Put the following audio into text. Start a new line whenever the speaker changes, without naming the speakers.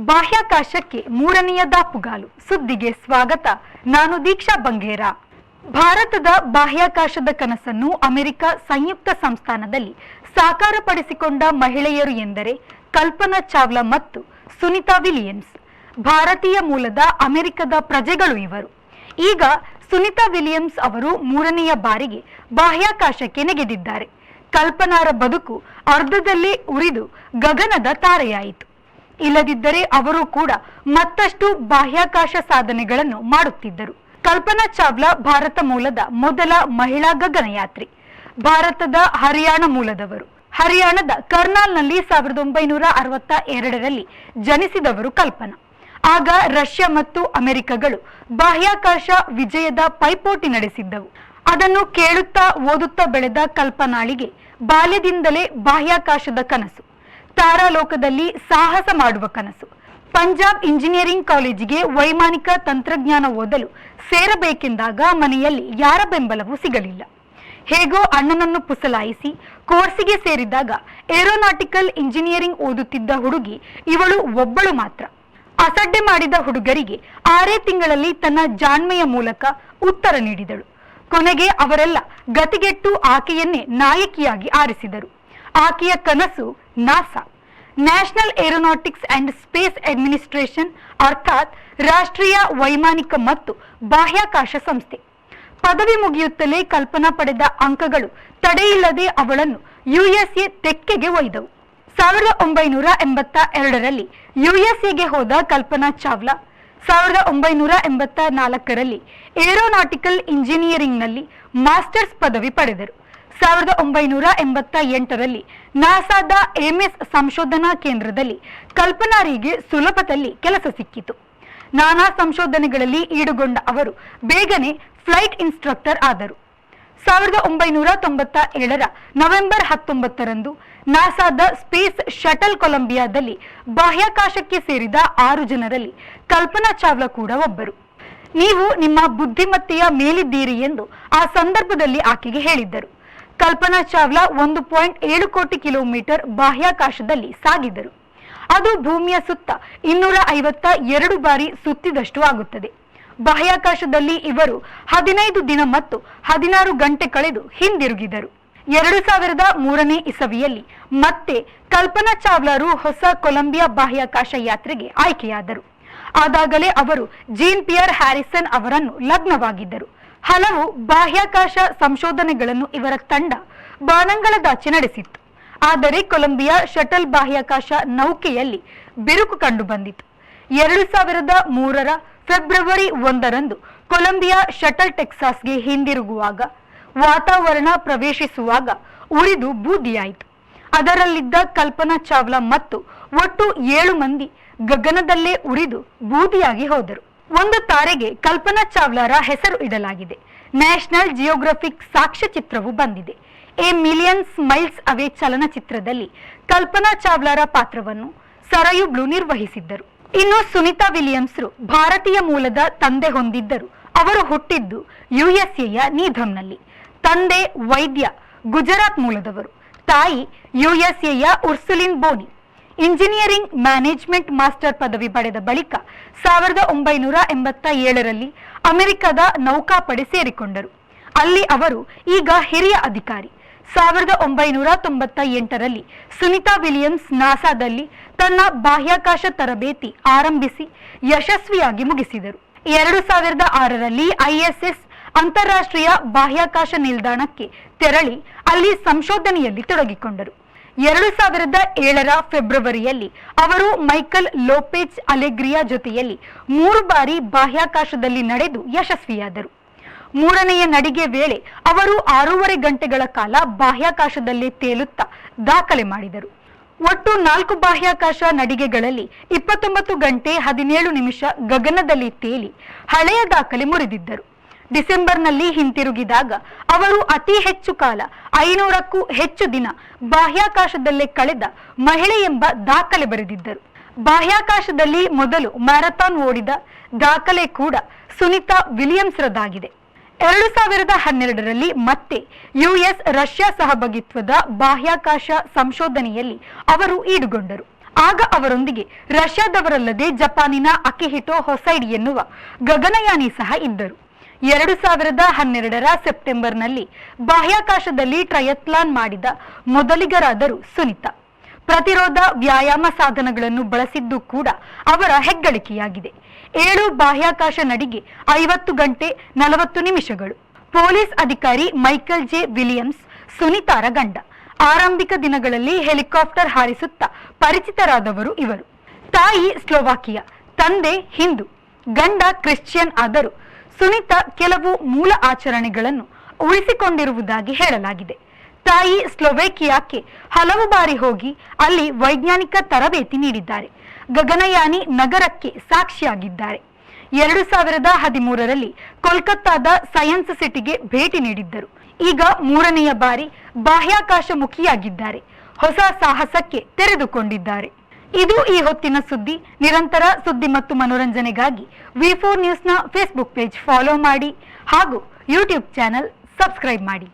ಬಾಹ್ಯಾಕಾಶಕ್ಕೆ ಮೂರನೆಯ ದಾಪುಗಾಲು ಸುದ್ದಿಗೆ ಸ್ವಾಗತ. ನಾನು ದೀಕ್ಷಾ ಬಂಗೇರ. ಭಾರತದ ಬಾಹ್ಯಾಕಾಶದ ಕನಸನ್ನು ಅಮೆರಿಕ ಸಂಯುಕ್ತ ಸಂಸ್ಥಾನದಲ್ಲಿ ಸಾಕಾರಪಡಿಸಿಕೊಂಡ ಮಹಿಳೆಯರು ಎಂದರೆ ಕಲ್ಪನಾ ಚಾವ್ಲಾ ಮತ್ತು ಸುನಿತಾ ವಿಲಿಯಮ್ಸ್. ಭಾರತೀಯ ಮೂಲದ ಅಮೆರಿಕದ ಪ್ರಜೆಗಳು ಇವರು. ಈಗ ಸುನಿತಾ ವಿಲಿಯಮ್ಸ್ ಅವರು ಮೂರನೆಯ ಬಾರಿಗೆ ಬಾಹ್ಯಾಕಾಶಕ್ಕೆ ನೆಗೆದಿದ್ದಾರೆ. ಕಲ್ಪನಾರ ಬದುಕು ಅರ್ಧದಲ್ಲೇ ಉರಿದು ಗಗನದ ತಾರೆಯಾಯಿತು. ಇಲ್ಲದಿದ್ದರೆ ಅವರು ಕೂಡ ಮತ್ತಷ್ಟು ಬಾಹ್ಯಾಕಾಶ ಸಾಧನೆಗಳನ್ನು ಮಾಡುತ್ತಿದ್ದರು. ಕಲ್ಪನಾ ಚಾವ್ಲಾ ಭಾರತ ಮೂಲದ ಮೊದಲ ಮಹಿಳಾ ಗಗನಯಾತ್ರಿ. ಭಾರತದ ಹರಿಯಾಣ ಮೂಲದವರು. ಹರಿಯಾಣದ ಕರ್ನಾಲ್ನಲ್ಲಿ 1962ರಲ್ಲಿ ಜನಿಸಿದವರು ಕಲ್ಪನಾ. ಆಗ ರಷ್ಯಾ ಮತ್ತು ಅಮೆರಿಕಗಳು ಬಾಹ್ಯಾಕಾಶ ವಿಜಯದ ಪೈಪೋಟಿ ನಡೆಸಿದ್ದವು. ಅದನ್ನು ಕೇಳುತ್ತಾ ಓದುತ್ತಾ ಬೆಳೆದ ಕಲ್ಪನಾಳಿಗೆ ಬಾಲ್ಯದಿಂದಲೇ ಬಾಹ್ಯಾಕಾಶದ ಕನಸು, ತಾರಾಲೋಕದಲ್ಲಿ ಸಾಹಸ ಮಾಡುವ ಕನಸು. ಪಂಜಾಬ್ ಇಂಜಿನಿಯರಿಂಗ್ ಕಾಲೇಜಿಗೆ ವೈಮಾನಿಕ ತಂತ್ರಜ್ಞಾನ ಓದಲು ಸೇರಬೇಕೆಂದಾಗ ಮನೆಯಲ್ಲಿ ಯಾರ ಬೆಂಬಲವೂ ಸಿಗಲಿಲ್ಲ. ಹೇಗೋ ಅಣ್ಣನನ್ನು ಪುಸಲಾಯಿಸಿ ಕೋರ್ಸಿಗೆ ಸೇರಿದಾಗ ಏರೋನಾಟಿಕಲ್ ಇಂಜಿನಿಯರಿಂಗ್ ಓದುತ್ತಿದ್ದ ಹುಡುಗಿ ಇವಳು ಒಬ್ಬಳು ಮಾತ್ರ. ಅಸಡ್ಡೆ ಮಾಡಿದ ಹುಡುಗರಿಗೆ 6 ತಿಂಗಳಲ್ಲಿ ತನ್ನ ಜಾಣ್ಮೆಯ ಮೂಲಕ ಉತ್ತರ ನೀಡಿದಳು. ಕೊನೆಗೆ ಅವರೆಲ್ಲ ಗತಿಗೆಟ್ಟು ಆಕೆಯನ್ನೇ ನಾಯಕಿಯಾಗಿ ಆರಿಸಿದರು. ಆಕೆಯ ಕನಸು NASA, national aeronautics and space administration, ಅರ್ಥಾತ್ ರಾಷ್ಟ್ರೀಯ ವೈಮಾನಿಕ ಮತ್ತು ಬಾಹ್ಯಾಕಾಶ ಸಂಸ್ಥೆ. ಪದವಿ ಮುಗಿಯುತ್ತಲೇ ಕಲ್ಪನಾ ಪಡೆದ ಅಂಕಗಳು ತಡೆಯಿಲ್ಲದೆ ಅವಳನ್ನು ಯುಎಸ್ಎ ತೆಕ್ಕೆಗೆ ಒಯ್ದವು. 1982ರಲ್ಲಿ ಯುಎಸ್ಎಗೆ ಹೋದ ಕಲ್ಪನಾ ಚಾವ್ಲಾ 1984ರಲ್ಲಿ ಏರೋನಾಟಿಕಲ್ ಇಂಜಿನಿಯರಿಂಗ್ನಲ್ಲಿ ಮಾಸ್ಟರ್ಸ್ ಪದವಿ ಪಡೆದರು. 1988ರಲ್ಲಿ ನಾಸಾದ ಎಮ್ಎಸ್ ಸಂಶೋಧನಾ ಕೇಂದ್ರದಲ್ಲಿ ಕಲ್ಪನಾರಿಗೆ ಸುಲಭದಲ್ಲಿ ಕೆಲಸ ಸಿಕ್ಕಿತು. ನಾನಾ ಸಂಶೋಧನೆಗಳಲ್ಲಿ ಈಡುಗೊಂಡ ಅವರು ಬೇಗನೆ ಫ್ಲೈಟ್ ಇನ್ಸ್ಟ್ರಕ್ಟರ್ ಆದರು. 1997ರ ನವೆಂಬರ್ 19ರಂದು ನಾಸಾದ ಸ್ಪೇಸ್ ಶಟಲ್ ಕೊಲಂಬಿಯಾದಲ್ಲಿ ಬಾಹ್ಯಾಕಾಶಕ್ಕೆ ಸೇರಿದ 6 ಜನರಲ್ಲಿ ಕಲ್ಪನಾ ಚಾವ್ಲಾ ಕೂಡ ಒಬ್ಬರು. ನೀವು ನಿಮ್ಮ ಬುದ್ಧಿಮತ್ತೆಯ ಮೇಲಿದ್ದೀರಿ ಎಂದು ಆ ಸಂದರ್ಭದಲ್ಲಿ ಆಕೆಗೆ ಹೇಳಿದ್ದರು. ಕಲ್ಪನಾ ಚಾವ್ಲಾ 1.7 ಕೋಟಿ ಕಿಲೋಮೀಟರ್ ಬಾಹ್ಯಾಕಾಶದಲ್ಲಿ ಸಾಗಿದರು. ಅದು ಭೂಮಿಯ ಸುತ್ತ 252 ಬಾರಿ ಸುತ್ತಿದಷ್ಟು ಆಗುತ್ತದೆ. ಬಾಹ್ಯಾಕಾಶದಲ್ಲಿ ಇವರು 15 ದಿನ ಮತ್ತು 16 ಗಂಟೆ ಕಳೆದು ಹಿಂದಿರುಗಿದರು. 2003ನೇ ಇಸವಿಯಲ್ಲಿ ಮತ್ತೆ ಕಲ್ಪನಾ ಚಾವ್ಲಾರು ಹೊಸ ಕೊಲಂಬಿಯಾ ಬಾಹ್ಯಾಕಾಶ ಯಾತ್ರೆಗೆ ಆಯ್ಕೆಯಾದರು. ಆದಾಗಲೇ ಅವರು ಜೀನ್ ಪಿಯರ್ ಹ್ಯಾರಿಸನ್ ಅವರನ್ನು ಲಗ್ನವಾಗಿದ್ದರು. ಹಲವು ಬಾಹ್ಯಾಕಾಶ ಸಂಶೋಧನೆಗಳನ್ನು ಇವರ ತಂಡ ಬಾನಂಗಳದಾಚೆ ನಡೆಸಿತ್ತು. ಆದರೆ ಕೊಲಂಬಿಯಾ ಶಟಲ್ ಬಾಹ್ಯಾಕಾಶ ನೌಕೆಯಲ್ಲಿ ಬಿರುಕು ಕಂಡು ಬಂದಿತು. 2003ರ ಫೆಬ್ರವರಿ 1ರಂದು ಕೊಲಂಬಿಯಾ ಶಟಲ್ ಟೆಕ್ಸಾಸ್ಗೆ ಹಿಂದಿರುಗುವಾಗ ವಾತಾವರಣ ಪ್ರವೇಶಿಸುವಾಗ ಉರಿದು ಬೂದಿಯಾಯಿತು. ಅದರಲ್ಲಿದ್ದ ಕಲ್ಪನಾ ಚಾವ್ಲಾ ಮತ್ತು ಒಟ್ಟು 7 ಮಂದಿ ಗಗನದಲ್ಲೇ ಉರಿದು ಬೂದಿಯಾಗಿ ಹೋದರು. ಒಂದು ತಾರೆಗೆ ಕಲ್ಪನಾ ಚಾವ್ಲಾರ ಹೆಸರು ಇಡಲಾಗಿದೆ. ನ್ಯಾಷನಲ್ ಜಿಯೋಗ್ರಫಿಕ್ ಸಾಕ್ಷ್ಯಚಿತ್ರವು ಬಂದಿದೆ. ಎ ಮಿಲಿಯನ್ ಮೈಲ್ಸ್ ಅವೇ ಚಲನಚಿತ್ರದಲ್ಲಿ ಕಲ್ಪನಾ ಚಾವ್ಲಾರ ಪಾತ್ರವನ್ನು ಸರಯು ಬ್ಲೂ ನಿರ್ವಹಿಸಿದ್ದರು. ಇನ್ನು ಸುನಿತಾ ವಿಲಿಯಮ್ಸ್ರು ಭಾರತೀಯ ಮೂಲದ ತಂದೆ ಹೊಂದಿದ್ದರು. ಅವರು ಹುಟ್ಟಿದ್ದು ಯುಎಸ್ಎಯ ನೀಧಂನಲ್ಲಿ. ತಂದೆ ವೈದ್ಯ, ಗುಜರಾತ್ ಮೂಲದವರು. ತಾಯಿ ಯುಎಸ್ಎಯ ಉರ್ಸುಲಿನ್ ಬೋನಿ. ಇಂಜಿನಿಯರಿಂಗ್ ಮ್ಯಾನೇಜ್ಮೆಂಟ್ ಮಾಸ್ಟರ್ ಪದವಿ ಪಡೆದ ಬಳಿಕ 1987ರಲ್ಲಿ ಅಮೆರಿಕದ ನೌಕಾಪಡೆ ಸೇರಿಕೊಂಡರು. ಅಲ್ಲಿ ಅವರು ಈಗ ಹಿರಿಯ ಅಧಿಕಾರಿ. 1998ರಲ್ಲಿ ಸುನಿತಾ ವಿಲಿಯಮ್ಸ್ ನಾಸಾದಲ್ಲಿ ತನ್ನ ಬಾಹ್ಯಾಕಾಶ ತರಬೇತಿ ಆರಂಭಿಸಿ ಯಶಸ್ವಿಯಾಗಿ ಮುಗಿಸಿದರು. 2006ರಲ್ಲಿ ಐಎಸ್ಎಸ್ ಅಂತಾರಾಷ್ಟ್ರೀಯ ಬಾಹ್ಯಾಕಾಶ ನಿಲ್ದಾಣಕ್ಕೆ ತೆರಳಿ ಅಲ್ಲಿ ಸಂಶೋಧನೆಯಲ್ಲಿ ತೊಡಗಿಕೊಂಡರು. 2007ರ ಫೆಬ್ರವರಿಯಲ್ಲಿ ಅವರು ಮೈಕಲ್ ಲೋಪೆಜ್ ಅಲೆಗ್ರಿಯಾ ಜೊತೆಯಲ್ಲಿ 3 ಬಾರಿ ಬಾಹ್ಯಾಕಾಶದಲ್ಲಿ ನಡೆದು ಯಶಸ್ವಿಯಾದರು. 3ನೆಯ ನಡಿಗೆ ವೇಳೆ ಅವರು 6.5 ಗಂಟೆಗಳ ಕಾಲ ಬಾಹ್ಯಾಕಾಶದಲ್ಲಿ ತೇಲುತ್ತಾ ದಾಖಲೆ ಮಾಡಿದರು. ಒಟ್ಟು 4 ಬಾಹ್ಯಾಕಾಶ ನಡಿಗೆಗಳಲ್ಲಿ 29 ಗಂಟೆ 17 ನಿಮಿಷ ಗಗನದಲ್ಲಿ ತೇಲಿ ಹಳೆಯ ದಾಖಲೆ ಮುರಿದಿದ್ದರು. ಡಿಸೆಂಬರ್ನಲ್ಲಿ ಹಿಂತಿರುಗಿದಾಗ ಅವರು ಅತಿ ಹೆಚ್ಚು ಕಾಲ 500ಕ್ಕೂ ಹೆಚ್ಚು ದಿನ ಬಾಹ್ಯಾಕಾಶದಲ್ಲೇ ಕಳೆದ ಮಹಿಳೆ ಎಂಬ ದಾಖಲೆ ಬರೆದಿದ್ದರು. ಬಾಹ್ಯಾಕಾಶದಲ್ಲಿ ಮೊದಲು ಮ್ಯಾರಥಾನ್ ಓಡಿದ ದಾಖಲೆ ಕೂಡ ಸುನಿತಾ ವಿಲಿಯಮ್ಸ್ರದಾಗಿದೆ. 2012ರಲ್ಲಿ ಮತ್ತೆ ಯುಎಸ್ ರಷ್ಯಾ ಸಹಭಾಗಿತ್ವದ ಬಾಹ್ಯಾಕಾಶ ಸಂಶೋಧನೆಯಲ್ಲಿ ಅವರು ಈಡುಗೊಂಡರು. ಆಗ ಅವರೊಂದಿಗೆ ರಷ್ಯಾದವರಲ್ಲದೆ ಜಪಾನಿನ ಅಕಿಹಿಟೋ ಹೊಸೈಡಿ ಎನ್ನುವ ಗಗನಯಾನಿ ಸಹ ಇದ್ದರು. 2012ರ ಸೆಪ್ಟೆಂಬರ್ನಲ್ಲಿ ಬಾಹ್ಯಾಕಾಶದಲ್ಲಿ ಟ್ರಯಥ್ಲಾನ್ ಮಾಡಿದ ಮೊದಲಿಗರಾದರು ಸುನಿತಾ. ಪ್ರತಿರೋಧ ವ್ಯಾಯಾಮ ಸಾಧನಗಳನ್ನು ಬಳಸಿದ್ದು ಕೂಡ ಅವರ ಹೆಗ್ಗಳಿಕೆಯಾಗಿದೆ. 7 ಬಾಹ್ಯಾಕಾಶ ನಡಿಗೆ 50 ಗಂಟೆ 40 ನಿಮಿಷಗಳು. ಪೊಲೀಸ್ ಅಧಿಕಾರಿ ಮೈಕಲ್ ಜೆ ವಿಲಿಯಮ್ಸ್ ಸುನಿತಾರ ಗಂಡ. ಆರಂಭಿಕ ದಿನಗಳಲ್ಲಿ ಹೆಲಿಕಾಪ್ಟರ್ ಹಾರಿಸುತ್ತಾ ಪರಿಚಿತರಾದವರು ಇವರು. ತಾಯಿ ಸ್ಲೋವಾಕಿಯಾ, ತಂದೆ ಹಿಂದೂ, ಗಂಡ ಕ್ರಿಶ್ಚಿಯನ್ ಆದರೂ ಸುನಿತಾ ಕೆಲವು ಮೂಲ ಆಚರಣೆಗಳನ್ನು ಉಳಿಸಿಕೊಂಡಿರುವುದಾಗಿ ಹೇಳಲಾಗಿದೆ. ತಾಯಿ ಸ್ಲೋವೇಕಿಯಾಕ್ಕೆ ಹಲವು ಬಾರಿ ಹೋಗಿ ಅಲ್ಲಿ ವೈಜ್ಞಾನಿಕ ತರಬೇತಿ ನೀಡಿದ್ದಾರೆ. ಗಗನಯಾನಿ ನಗರಕ್ಕೆ ಸಾಕ್ಷಿಯಾಗಿದ್ದಾರೆ. 2013ರಲ್ಲಿ ಕೋಲ್ಕತ್ತಾದ ಸೈನ್ಸ್ ಸಿಟಿಗೆ ಭೇಟಿ ನೀಡಿದ್ದರು. ಈಗ 3ನೆಯ ಬಾರಿ ಬಾಹ್ಯಾಕಾಶ ಮುಖಿಯಾಗಿದ್ದಾರೆ. ಹೊಸ ಸಾಹಸಕ್ಕೆ ತೆರೆದುಕೊಂಡಿದ್ದಾರೆ. ಇದು ಈ ಹೊತ್ತಿನ ಸುದ್ದಿ. ನಿರಂತರ ಸುದ್ದಿ ಮತ್ತು ಮನೋರಂಜನೆಗಾಗಿ V4 ನ್ಯೂಸ್ನ ಫೇಸ್ಬುಕ್ ಪೇಜ್ ಫಾಲೋ ಮಾಡಿ ಹಾಗೂ ಯೂಟ್ಯೂಬ್ ಚಾನೆಲ್ ಸಬ್ಸ್ಕ್ರೈಬ್ ಮಾಡಿ.